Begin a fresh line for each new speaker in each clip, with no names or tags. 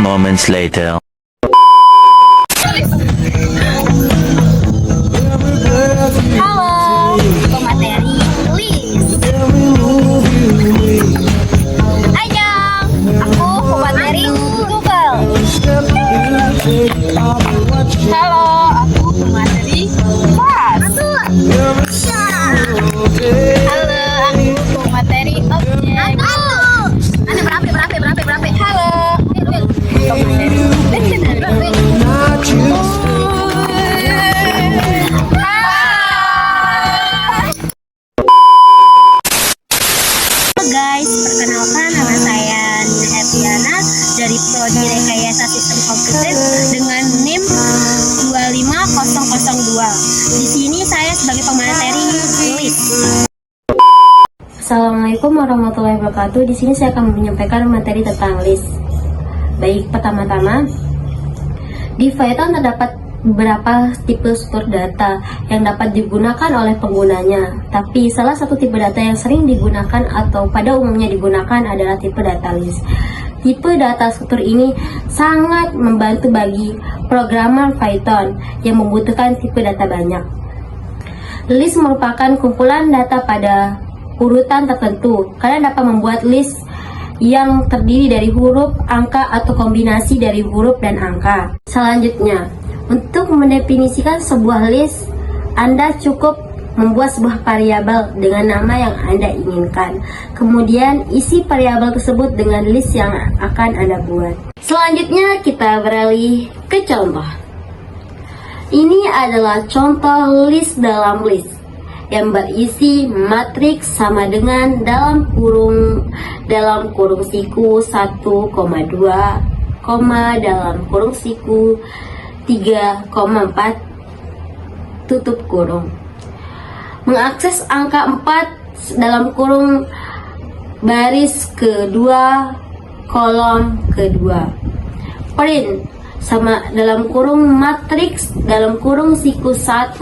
moments later.
Halo, pemateri list. Annyeong, aku pemateri Google. Halo, aku pemateri Fast. Halo, aku pemateri objek. Berapa? Halo, pemateri. Guys, perkenalkan nama saya Nina Epiana dari Prodi Rekayasa Sistem Komputer dengan NIM 25002. Di sini saya sebagai pemateri list. Assalamualaikum warahmatullahi wabarakatuh. Di sini saya akan menyampaikan materi tentang list. Baik, pertama-tama di Python terdapat beberapa tipe sumber data yang dapat digunakan oleh penggunanya. Tapi salah satu tipe data yang sering digunakan atau pada umumnya digunakan adalah tipe data list. Tipe data struktur ini sangat membantu bagi programmer Python yang membutuhkan tipe data banyak. List merupakan kumpulan data pada urutan tertentu. Kalian dapat membuat list yang terdiri dari huruf, angka, atau kombinasi dari huruf dan angka. Selanjutnya, untuk mendefinisikan sebuah list, Anda cukup membuat sebuah variabel dengan nama yang Anda inginkan. Kemudian, isi variabel tersebut dengan list yang akan Anda buat. Selanjutnya, kita beralih ke contoh. Ini adalah contoh list dalam list yang berisi matriks sama dengan dalam kurung siku 1,2, dalam kurung siku 3,4 tutup kurung. Mengakses angka 4 dalam kurung baris kedua, kolom kedua. Print sama dalam kurung matriks dalam kurung siku 1,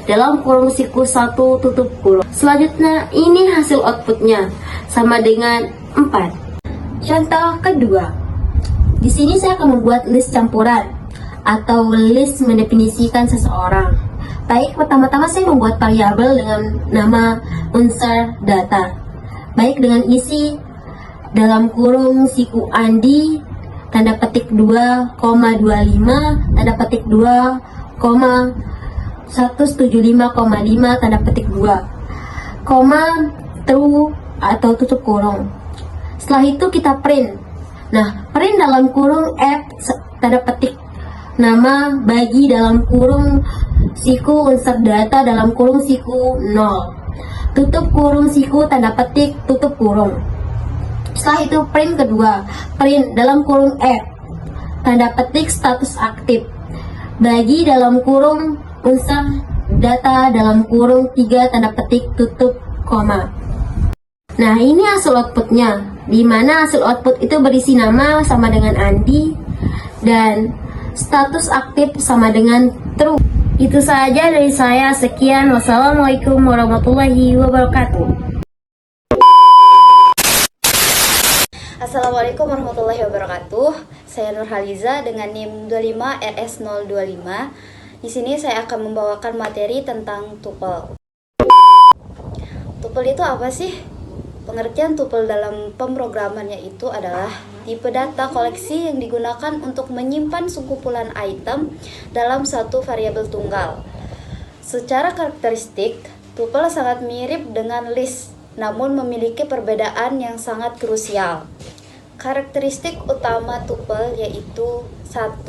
dalam kurung siku 1 tutup kurung. Selanjutnya ini hasil outputnya sama dengan 4. Contoh kedua. Di sini saya akan membuat list campuran atau list mendefinisikan seseorang. Baik, pertama-tama saya membuat variabel dengan nama unsur data. Baik, dengan isi dalam kurung siku Andi tanda petik 2,25 tanda petik 2,175,5 tanda petik 2 true atau tutup kurung. Setelah itu kita print. Nah, print dalam kurung F tanda petik nama bagi dalam kurung siku unsur data dalam kurung siku 0 tutup kurung siku tanda petik tutup kurung. Setelah itu print kedua, print dalam kurung F tanda petik status aktif bagi dalam kurung unsur data dalam kurung 3 tanda petik tutup koma. Nah, ini hasil outputnya, di mana hasil output itu berisi nama sama dengan Andi dan status aktif sama dengan true. Itu saja dari saya. Sekian, wassalamualaikum warahmatullahi wabarakatuh.
Assalamualaikum warahmatullahi wabarakatuh. Saya Nurhaliza dengan NIM 25RS025. Di sini saya akan membawakan materi tentang tuple. Tuple itu apa sih? Pengertian tuple dalam pemrogramannya itu adalah tipe data koleksi yang digunakan untuk menyimpan sekumpulan item dalam satu variabel tunggal. Secara karakteristik, tuple sangat mirip dengan list, namun memiliki perbedaan yang sangat krusial. Karakteristik utama tuple yaitu 1.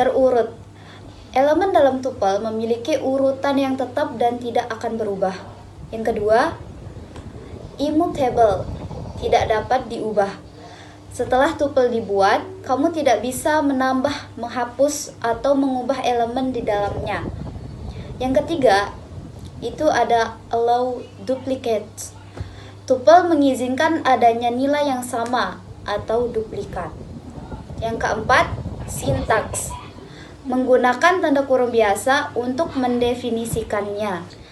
Terurut. Elemen dalam tuple memiliki urutan yang tetap dan tidak akan berubah. Yang kedua, immutable, tidak dapat diubah. Setelah tuple dibuat, kamu tidak bisa menambah, menghapus, atau mengubah elemen di dalamnya. Yang ketiga, itu ada allow duplicates. Tuple mengizinkan adanya nilai yang sama atau duplikat. Yang keempat, sintaks. Menggunakan tanda kurung biasa untuk mendefinisikannya.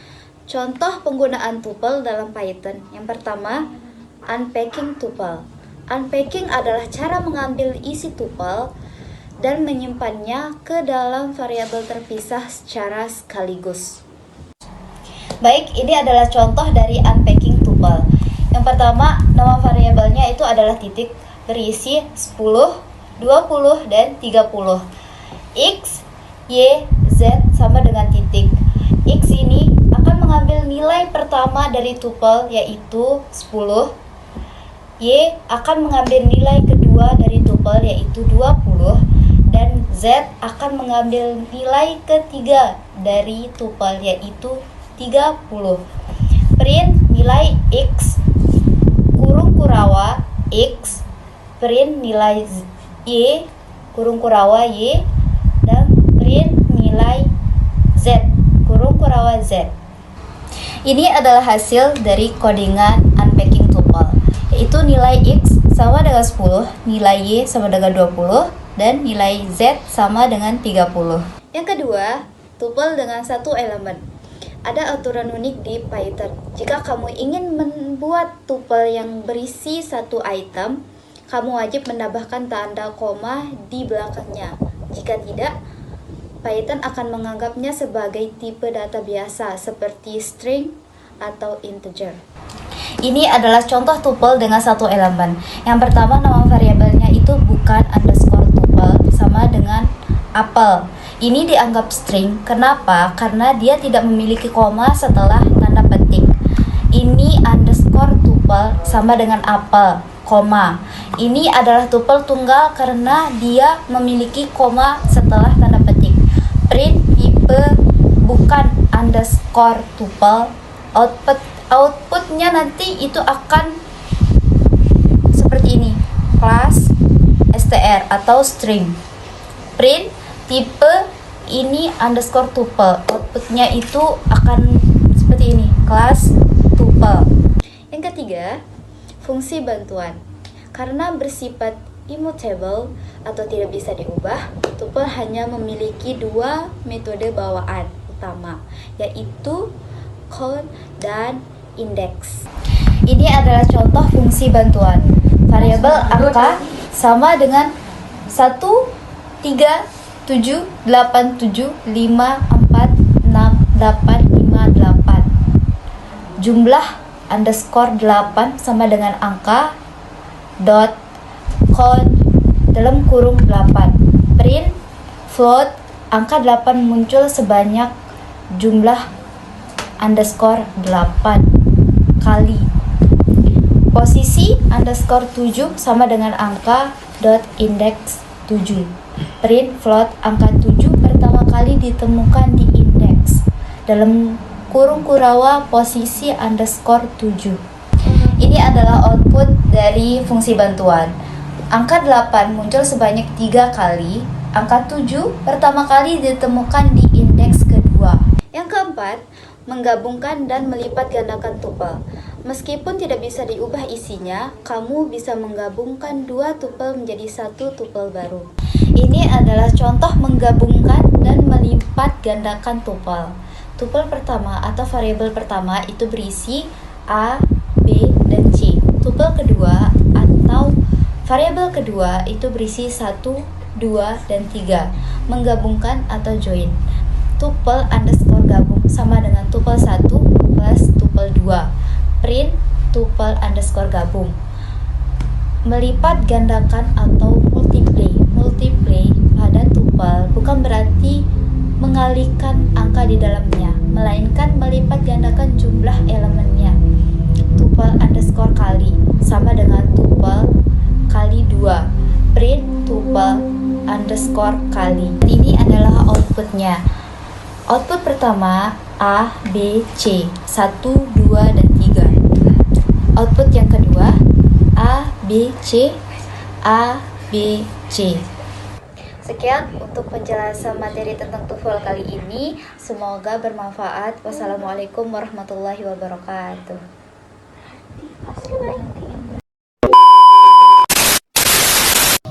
Contoh penggunaan tuple dalam Python. Yang pertama, unpacking tuple. Unpacking adalah cara mengambil isi tupel dan menyimpannya ke dalam variabel terpisah secara sekaligus. Baik, ini adalah contoh dari unpacking tupel. Yang pertama, nama variabelnya itu adalah titik berisi 10, 20, dan 30. X, Y, Z sama dengan titik. X ini akan mengambil nilai pertama dari tupel yaitu 10. Y akan mengambil nilai kedua dari tupel yaitu 20 dan Z akan mengambil nilai ketiga dari tupel yaitu 30. Print nilai X kurung kurawa X, print nilai Y kurung kurawa Y, dan print nilai Z kurung kurawa Z. Ini adalah hasil dari codingan unpacking tuple, yaitu nilai X sama dengan 10, nilai Y sama dengan 20, dan nilai Z sama dengan 30. Yang kedua, tuple dengan satu elemen. Ada aturan unik di Python. Jika kamu ingin membuat tuple yang berisi satu item, kamu wajib menambahkan tanda koma di belakangnya. Jika tidak, Python akan menganggapnya sebagai tipe data biasa seperti string atau integer. Ini adalah contoh tuple dengan satu elemen. Yang pertama, nama variabelnya itu bukan underscore tuple sama dengan apel. Ini dianggap string. Kenapa? Karena dia tidak memiliki koma setelah tanda petik. Ini underscore tuple sama dengan apel, koma. Ini adalah tuple tunggal karena dia memiliki koma setelah tanda petik. Print tipe bukan underscore tuple, outputnya nanti itu akan seperti ini, class str atau string. Print tipe ini underscore tuple, outputnya itu akan seperti ini, class tuple. Yang ketiga, fungsi bantuan. Karena bersifat immutable atau tidak bisa diubah, tuple hanya memiliki dua metode bawaan utama, yaitu count dan index. Ini adalah contoh fungsi bantuan. Variabel angka sama dengan 1, 3, 7, 8, 7, 5, 4, 6, 8, 5, 8. Jumlah underscore 8 sama dengan angka dot count dalam kurung 8. Print float angka 8 muncul sebanyak jumlah underscore 8 kali. Posisi underscore 7 sama dengan angka dot index 7. Print float angka 7 pertama kali ditemukan di indeks dalam kurung kurawa posisi underscore 7. Ini adalah output dari fungsi bantuan. Angka 8 muncul sebanyak 3 kali. Angka 7 pertama kali ditemukan di indeks kedua. Yang keempat, menggabungkan dan melipat gandakan tuple. Meskipun tidak bisa diubah isinya, kamu bisa menggabungkan dua tuple menjadi satu tuple baru. Ini adalah contoh menggabungkan dan melipat gandakan tuple. Tuple pertama atau variabel pertama itu berisi A, B, dan C. Tuple kedua atau variabel kedua itu berisi 1, 2, dan 3. Menggabungkan atau join. Tuple underscore gabung sama dengan tuple 1 plus tuple 2. Print tuple underscore gabung. Melipat gandakan atau multiply. Multiply pada tuple bukan berarti mengalihkan angka di dalamnya, melainkan melipat gandakan jumlah elemennya. Tuple underscore kali sama dengan tuple kali 2. Print tuple underscore kali. Ini adalah outputnya. Output pertama A, B, C 1, 2, dan 3. Output yang kedua A, B, C, A, B, C. Sekian untuk penjelasan materi tentang tuple kali ini. Semoga bermanfaat. Wassalamualaikum warahmatullahi wabarakatuh.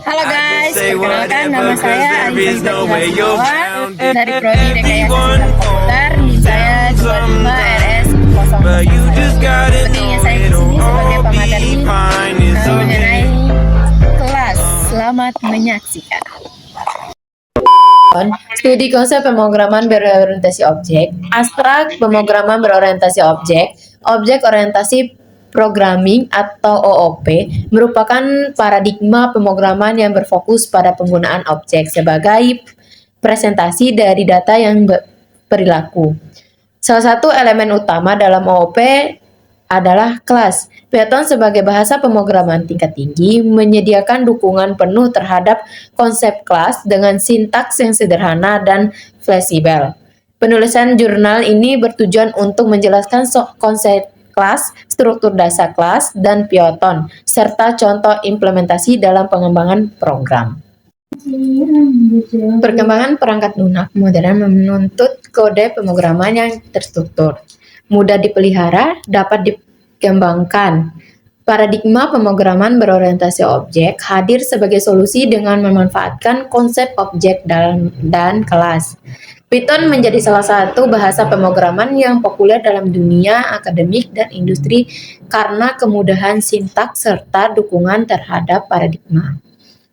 Halo guys, perkenalkan nama saya Alisa Jawa dari Prodi Rekayasa Sistem Komputer. NIM saya 25 RS 0. Pentingnya saya di sini sebagai pemateri mengenai menyaksikan.
Studi konsep pemrograman berorientasi objek, abstrak pemrograman berorientasi objek, objek orientasi programming atau OOP merupakan paradigma pemrograman yang berfokus pada penggunaan objek sebagai presentasi dari data yang perilaku. Salah satu elemen utama dalam OOP adalah kelas. Python sebagai bahasa pemrograman tingkat tinggi menyediakan dukungan penuh terhadap konsep kelas dengan sintaks yang sederhana dan fleksibel. Penulisan jurnal ini bertujuan untuk menjelaskan konsep kelas, struktur dasar kelas, dan Python, serta contoh implementasi dalam pengembangan program. Perkembangan perangkat lunak modern menuntut kode pemrograman yang terstruktur, mudah dipelihara, dapat dikembangkan. Paradigma pemrograman berorientasi objek hadir sebagai solusi dengan memanfaatkan konsep objek dan kelas. Python menjadi salah satu bahasa pemrograman yang populer dalam dunia akademik dan industri karena kemudahan sintaks serta dukungan terhadap paradigma.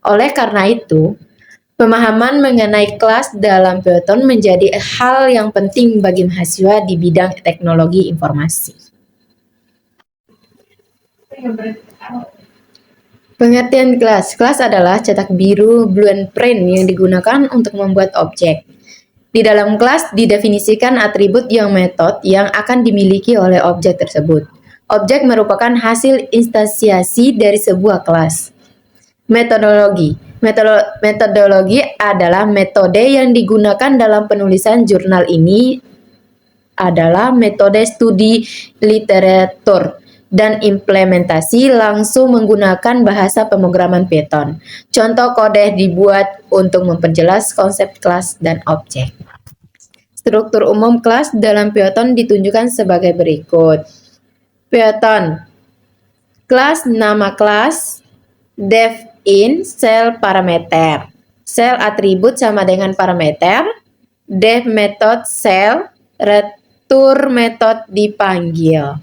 Oleh karena itu, pemahaman mengenai kelas dalam Python menjadi hal yang penting bagi mahasiswa di bidang teknologi informasi. Pengertian kelas. Kelas adalah cetak biru blueprint yang digunakan untuk membuat objek. Di dalam kelas didefinisikan atribut yang metode yang akan dimiliki oleh objek tersebut. Objek merupakan hasil instansiasi dari sebuah kelas. Metodologi. Metodologi adalah metode yang digunakan dalam penulisan jurnal ini adalah metode studi literatur dan implementasi langsung menggunakan bahasa pemrograman Python. Contoh kode dibuat untuk memperjelas konsep kelas dan objek. Struktur umum kelas dalam Python ditunjukkan sebagai berikut. Python. Kelas nama kelas, def in sel parameter. Sel atribut sama dengan parameter, def method sel, return method dipanggil.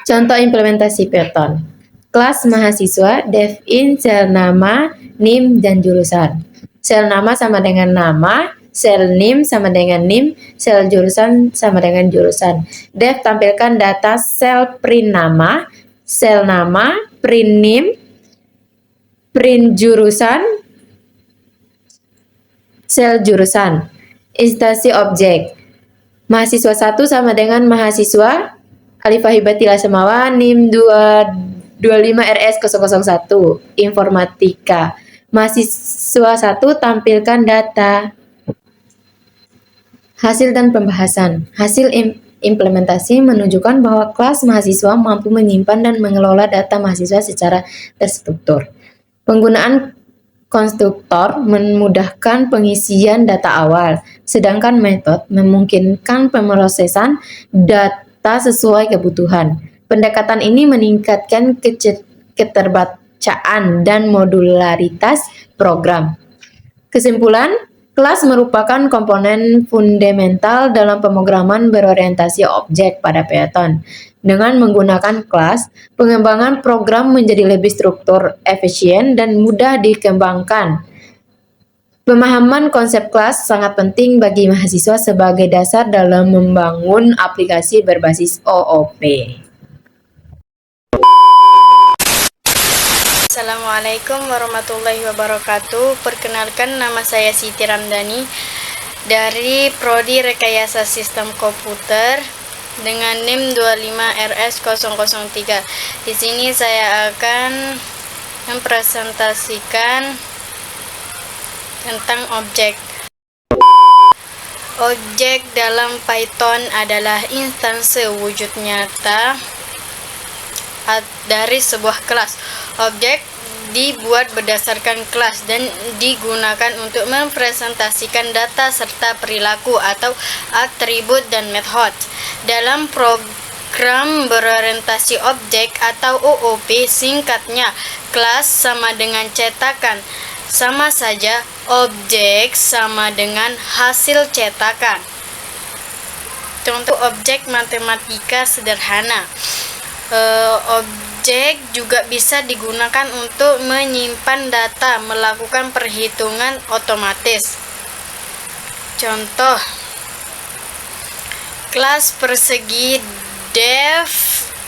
Contoh implementasi Python. Kelas mahasiswa, def in sel nama, NIM, dan jurusan. Sel nama sama dengan nama, sel NIM sama dengan NIM, sel jurusan sama dengan jurusan. Def tampilkan data sel print nama, sel nama, print NIM, print jurusan, sel jurusan. Instansi objek. Mahasiswa 1 sama dengan mahasiswa Alifahibatilah Semawa NIM 225RS001 Informatika. Mahasiswa 1 tampilkan data. Hasil dan pembahasan. Hasil implementasi menunjukkan bahwa kelas mahasiswa mampu menyimpan dan mengelola data mahasiswa secara terstruktur. Penggunaan konstruktor memudahkan pengisian data awal, sedangkan metode memungkinkan pemrosesan data sesuai kebutuhan. Pendekatan ini meningkatkan keterbacaan dan modularitas program. Kesimpulan, kelas merupakan komponen fundamental dalam pemrograman berorientasi objek pada Python. Dengan menggunakan kelas, pengembangan program menjadi lebih struktur, efisien, dan mudah dikembangkan. Pemahaman konsep kelas sangat penting bagi mahasiswa sebagai dasar dalam membangun aplikasi berbasis OOP.
Assalamualaikum warahmatullahi wabarakatuh. Perkenalkan, nama saya Siti Ramdhani dari Prodi Rekayasa Sistem Komputer dengan NIM 25RS003. Di sini saya akan mempresentasikan tentang objek. Objek dalam Python adalah instansi wujud nyata dari sebuah kelas. Objek dibuat berdasarkan kelas dan digunakan untuk mempresentasikan data serta perilaku atau atribut dan metode. Dalam program berorientasi objek atau OOP, singkatnya, kelas sama dengan cetakan. Sama saja, objek sama dengan hasil cetakan. Contoh objek matematika sederhana. Objek juga bisa digunakan untuk menyimpan data, melakukan perhitungan otomatis. Contoh, kelas persegi def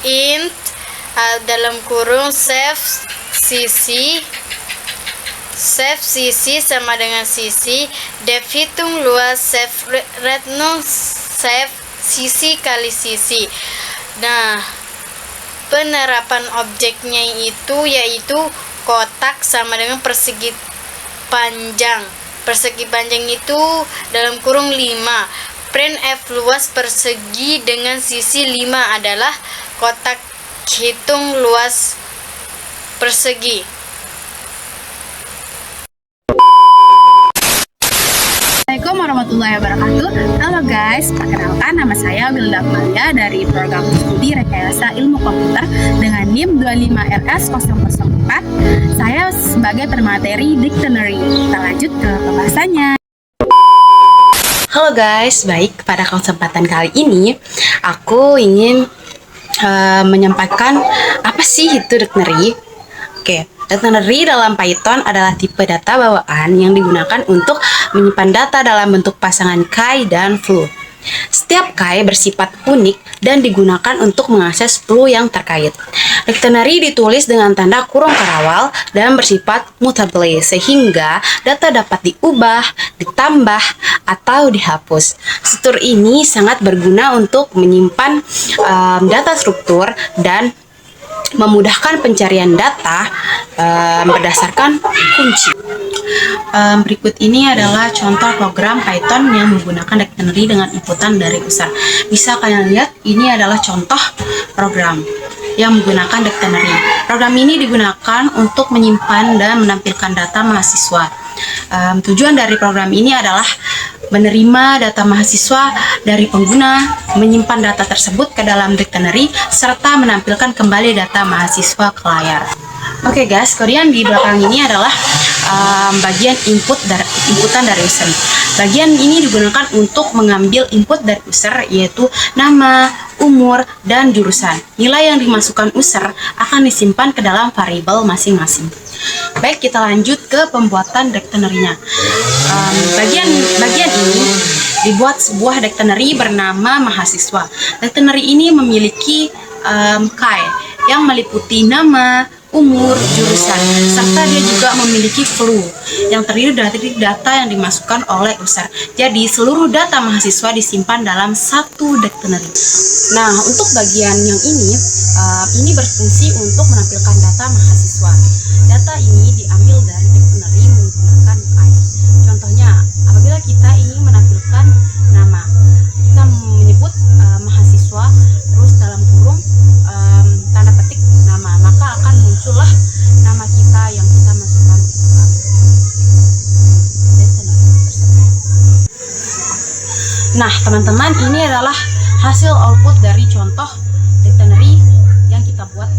int dalam kurung save sisi sama dengan sisi, def hitung luas, save retno save sisi kali sisi. Nah, penerapan objeknya itu yaitu kotak sama dengan persegi panjang. Persegi panjang itu dalam kurung 5. Print F luas persegi dengan sisi 5 adalah kotak hitung luas persegi.
Assalamualaikum warahmatullahi wabarakatuh. Halo guys, perkenalkan nama saya Wilda Amalia dari program studi Rekayasa Ilmu Komputer dengan NIM 25RS004. Saya sebagai pemateri Dictionary. Kita lanjut ke pembahasannya.
Halo guys, baik, pada kesempatan kali ini aku ingin menyampaikan apa sih itu dictionary. Oke, dictionary dalam Python adalah tipe data bawaan yang digunakan untuk menyimpan data dalam bentuk pasangan key dan flu. Setiap key bersifat unik dan digunakan untuk mengakses flu yang terkait. Dictionary ditulis dengan tanda kurung karawal dan bersifat mutable sehingga data dapat diubah, ditambah, atau dihapus. Struktur ini sangat berguna untuk menyimpan data struktur dan memudahkan pencarian data berdasarkan kunci. Berikut ini adalah contoh program Python yang menggunakan dictionary dengan inputan dari user. Bisa kalian lihat, ini adalah contoh program yang menggunakan dictionary. Program ini digunakan untuk menyimpan dan menampilkan data mahasiswa. Tujuan dari program ini adalah menerima data mahasiswa dari pengguna, menyimpan data tersebut ke dalam dictionary, serta menampilkan kembali data mahasiswa ke layar. Oke guys, kemudian di belakang ini adalah bagian inputan dari user. Bagian ini digunakan untuk mengambil input dari user, yaitu nama, umur, dan jurusan. Nilai yang dimasukkan user akan disimpan ke dalam variabel masing-masing. Baik, kita lanjut ke pembuatan dictionary-nya. Bagian ini dibuat sebuah dictionary bernama mahasiswa. Dictionary ini memiliki key yang meliputi nama, umur, jurusan, serta dia juga memiliki flu yang terdiri dari data yang dimasukkan oleh user. Jadi seluruh data mahasiswa disimpan dalam satu dictionary. Nah, untuk bagian yang ini berfungsi untuk menampilkan data mahasiswa. Data ini diambil dari dictionary menggunakan key. Contohnya, apabila kita ingin menampilkan nama, kita menyebut mahasiswa, terus dalam kurung tanda petik nama, maka akan muncullah nama kita yang kita masukkan ke dalam dictionary tersebut. Nah, teman-teman, ini adalah hasil output dari contoh dictionary yang kita buat